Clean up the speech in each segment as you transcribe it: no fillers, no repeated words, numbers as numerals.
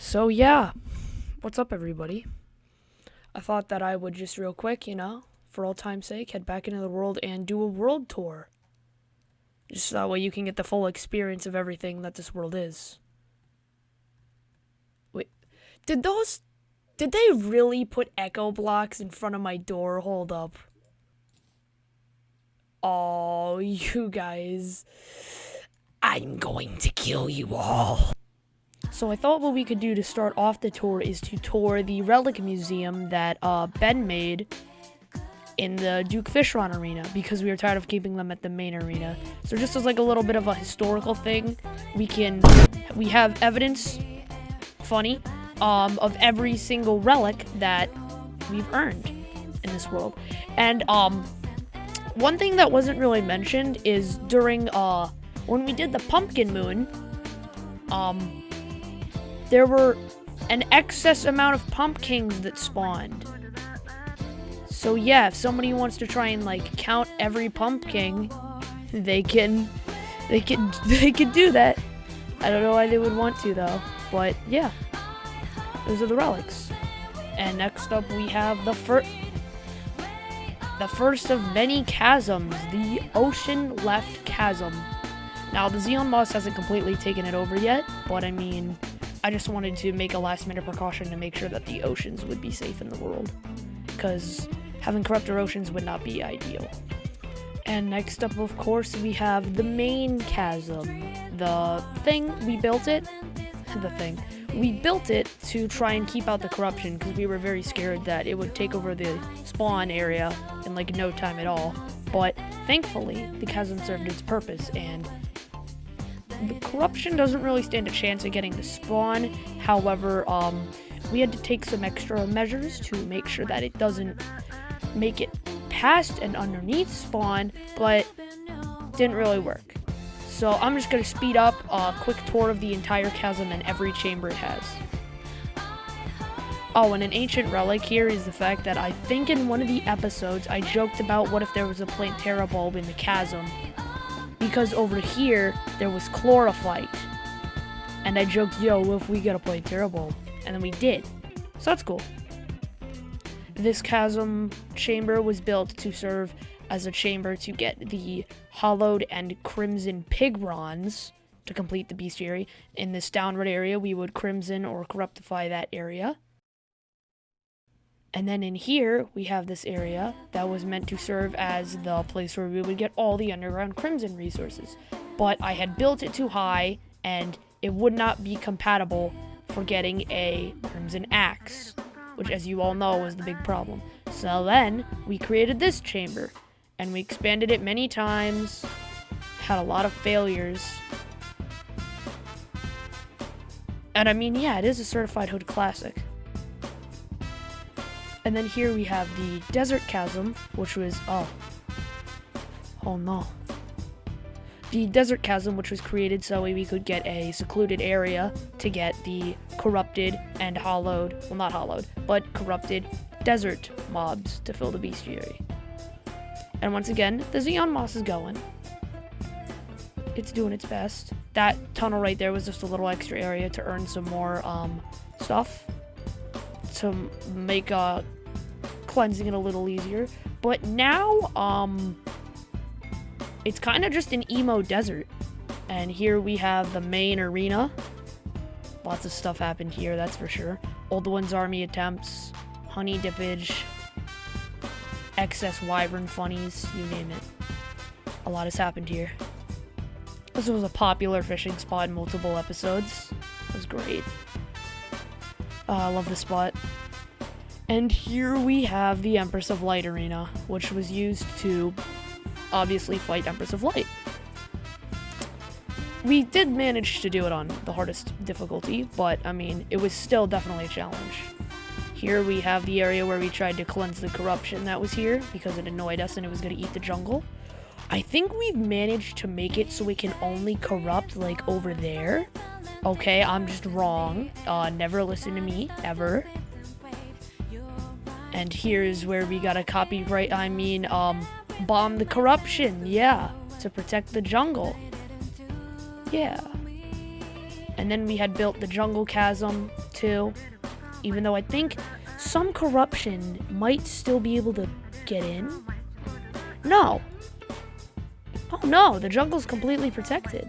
So yeah, what's up everybody? I thought that I would just real quick, for old time's sake, head back into the world and do a world tour. Just that way you can get the full experience of everything that this world is. Wait, did they really put echo blocks in front of my door? Hold up. Oh, you guys. I'm going to kill you all. So I thought what we could do to start off the tour is to tour the relic museum that Ben made in the Duke Fishron arena, because we were tired of keeping them at the main arena. So just as like a little bit of a historical thing, we have evidence, funny, of every single relic that we've earned in this world. And one thing that wasn't really mentioned is during when we did the pumpkin moon, there were an excess amount of pumpkins that spawned. So yeah, if somebody wants to try and like count every pumpkin, they can do that. I don't know why they would want to though, but yeah, those are the relics. And next up we have the first of many chasms, the ocean left chasm. Now the Xeon Moss hasn't completely taken it over yet, but I mean, I just wanted to make a last minute precaution to make sure that the oceans would be safe in the world, because having corrupted oceans would not be ideal. And next up, of course, we have the main chasm. We built it to try and keep out the corruption, because we were very scared that it would take over the spawn area in like no time at all. But thankfully, the chasm served its purpose, and the corruption doesn't really stand a chance of getting to spawn. However, we had to take some extra measures to make sure that it doesn't make it past and underneath spawn, but didn't really work. So I'm just going to speed up a quick tour of the entire chasm and every chamber it has. Oh, and an ancient relic here is the fact that I think in one of the episodes I joked about what if there was a Plantera bulb in the chasm, because over here there was chlorophyte, and I joked, yo, what if we get a Plantera bulb? And then we did, so that's cool. This chasm chamber was built to serve as a chamber to get the hollowed and crimson pigrons to complete the bestiary. In this downward area we would crimson or corruptify that area. And then in here, we have this area that was meant to serve as the place where we would get all the underground crimson resources. But I had built it too high, and it would not be compatible for getting a crimson axe, which, as you all know, was the big problem. So then, we created this chamber, and we expanded it many times, had a lot of failures. And I mean, yeah, it is a certified hood classic. And then here we have the desert chasm, which was, oh no. The desert chasm, which was created so we could get a secluded area to get the corrupted and hollowed, well not hollowed, but corrupted desert mobs to fill the bestiary. And once again, the Xeon Moss is going. It's doing its best. That tunnel right there was just a little extra area to earn some more stuff, to make cleansing it a little easier. But now it's kind of just an emo desert. And here we have the main arena. Lots of stuff happened here, that's for sure. Old One's army attempts, honey dippage, excess wyvern funnies, you name it. A lot has happened here. This was a popular fishing spot in multiple episodes. It was great. I love this spot. And here we have the Empress of Light arena, which was used to obviously fight Empress of Light. We did manage to do it on the hardest difficulty, but I mean, it was still definitely a challenge. Here we have the area where we tried to cleanse the corruption that was here, because it annoyed us and it was going to eat the jungle. I think we've managed to make it so it can only corrupt like over there. Okay, I'm just wrong. Never listen to me, ever. And here's where we gotta bomb the corruption, yeah, to protect the jungle. Yeah. And then we had built the jungle chasm too, even though I think some corruption might still be able to get in. No. Oh no, the jungle's completely protected.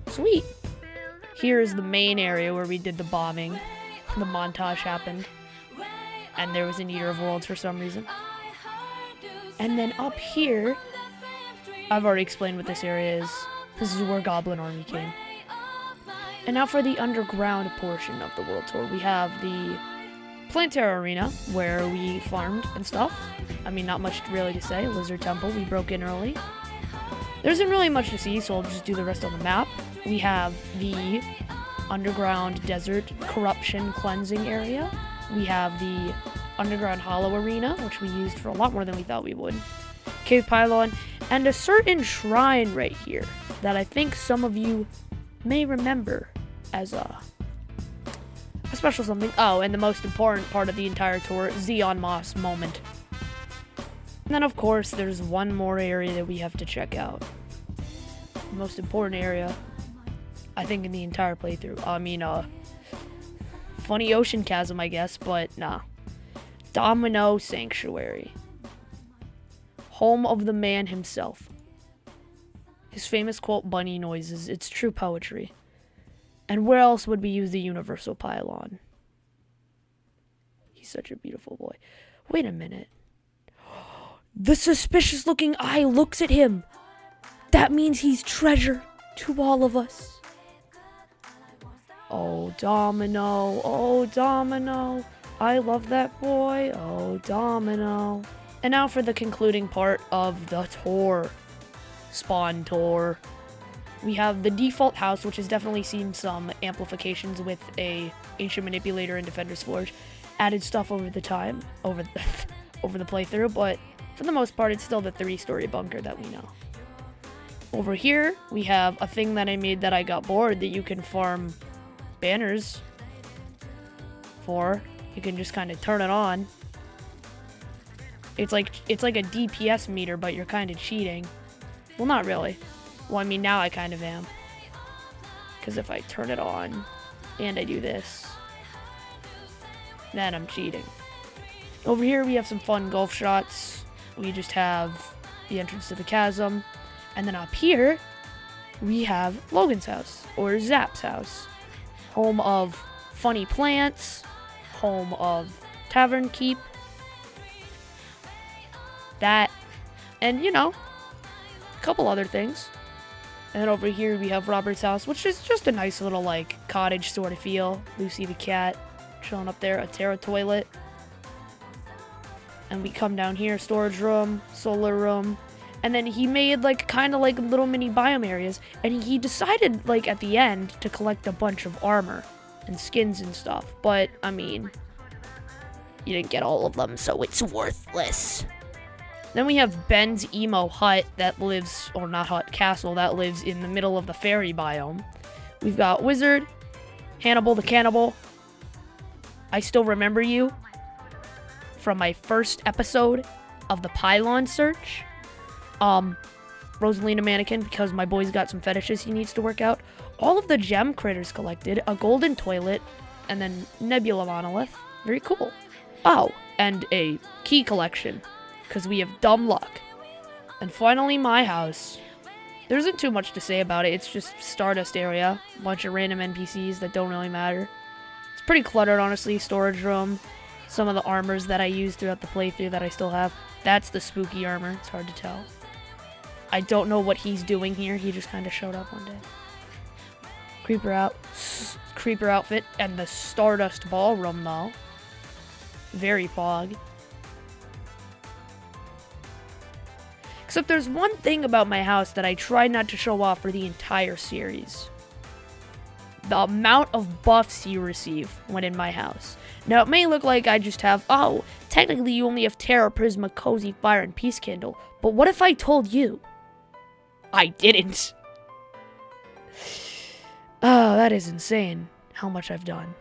Sweet. Here is the main area where we did the bombing. The montage happened. And there was an Eater of Worlds for some reason. And then up here, I've already explained what this area is. This is where Goblin Army came. And now for the underground portion of the World Tour, we have the Terraria Arena, where we farmed and stuff. I mean, not much really to say. Lizard Temple, we broke in early. There isn't really much to see, so I'll just do the rest on the map. We have the underground desert corruption cleansing area. We have the underground hollow arena, which we used for a lot more than we thought we would. Cave pylon, and a certain shrine right here that I think some of you may remember as a special something. Oh, and the most important part of the entire tour, Xeon Moss moment. And then, of course, there's one more area that we have to check out. The most important area, I think, in the entire playthrough. I mean, funny ocean chasm, I guess, but nah. Domino Sanctuary. Home of the man himself. His famous quote, bunny noises. It's true poetry. And where else would we use the universal pylon? He's such a beautiful boy. Wait a minute. The suspicious looking eye looks at him. That means he's treasure to all of us. Oh, Domino. Oh, Domino. I love that boy. Oh, Domino. And now for the concluding part of the tour. Spawn tour. We have the default house, which has definitely seen some amplifications with a Ancient Manipulator and Defender's Forge. Added stuff over the time, over the playthrough, but for the most part, it's still the 3-story bunker that we know. Over here, we have a thing that I made that I got bored that you can farm banners for. You can just kind of turn it on. It's like a DPS meter, but you're kind of cheating. Well, not really. Well, I mean, now I kind of am. Because if I turn it on and I do this, then I'm cheating. Over here, we have some fun golf shots. We just have the entrance to the chasm. And then up here, we have Logan's house, or Zap's house. Home of funny plants, home of Tavern Keep. That, and you know, a couple other things. And then over here we have Robert's house, which is just a nice little like cottage sort of feel. Lucy the cat chilling up there, a Terra toilet. And we come down here, storage room, solar room. And then he made like kind of like little mini biome areas. And he decided like at the end to collect a bunch of armor and skins and stuff. But I mean, you didn't get all of them, so it's worthless. Then we have Ben's emo hut that lives, or not hut, castle that lives in the middle of the fairy biome. We've got Wizard, Hannibal the Cannibal. I still remember you from my first episode of the Pylon search. Rosalina Mannequin, because my boy's got some fetishes he needs to work out. All of the gem critters collected, a golden toilet, and then Nebula Monolith. Very cool. Oh, and a key collection, because we have dumb luck. And finally, my house. There isn't too much to say about it. It's just Stardust area. A bunch of random NPCs that don't really matter. It's pretty cluttered, honestly. Storage room. Some of the armors that I used throughout the playthrough that I still have. That's the spooky armor. It's hard to tell. I don't know what he's doing here. He just kind of showed up one day. Creeper outfit. And the Stardust ballroom, though. Very pog. Except there's one thing about my house that I try not to show off for the entire series. The amount of buffs you receive when in my house. Now, it may look like I just have, oh, technically you only have Terra, Prisma, Cozy, Fire, and Peace Candle. But what if I told you I didn't? Oh, that is insane how much I've done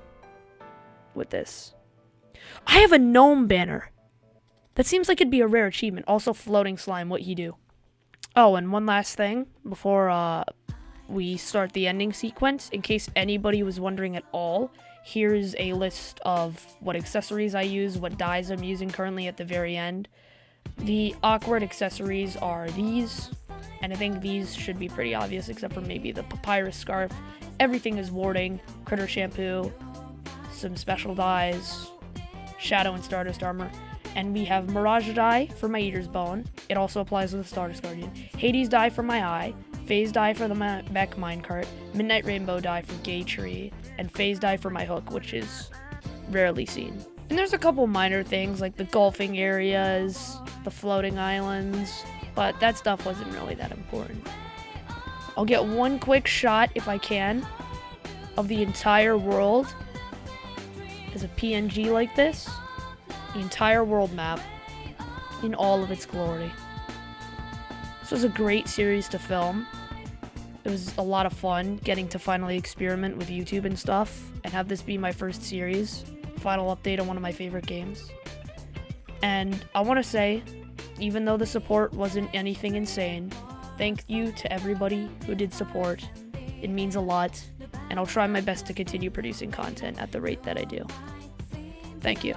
with this. I have a gnome banner. That seems like it'd be a rare achievement. Also, floating slime, what you do. Oh, and one last thing before we start the ending sequence. In case anybody was wondering at all, here's a list of what accessories I use, what dyes I'm using currently at the very end. The awkward accessories are these, and I think these should be pretty obvious except for maybe the papyrus scarf. Everything is warding, critter shampoo, some special dyes, shadow and stardust armor. And we have Mirage dye for my Eater's Bone. It also applies with the Stardust Guardian. Hades dye for my eye. Phase dye for the mech minecart. Midnight Rainbow dye for Gay Tree. And phase dye for my hook, which is rarely seen. And there's a couple minor things like the golfing areas, the floating islands, but that stuff wasn't really that important. I'll get one quick shot, if I can, of the entire world as a PNG like this. The entire world map in all of its glory. This was a great series to film. It was a lot of fun getting to finally experiment with YouTube and stuff and have this be my first series, final update on one of my favorite games. And I want to say, even though the support wasn't anything insane, thank you to everybody who did support. It means a lot, and I'll try my best to continue producing content at the rate that I do. Thank you.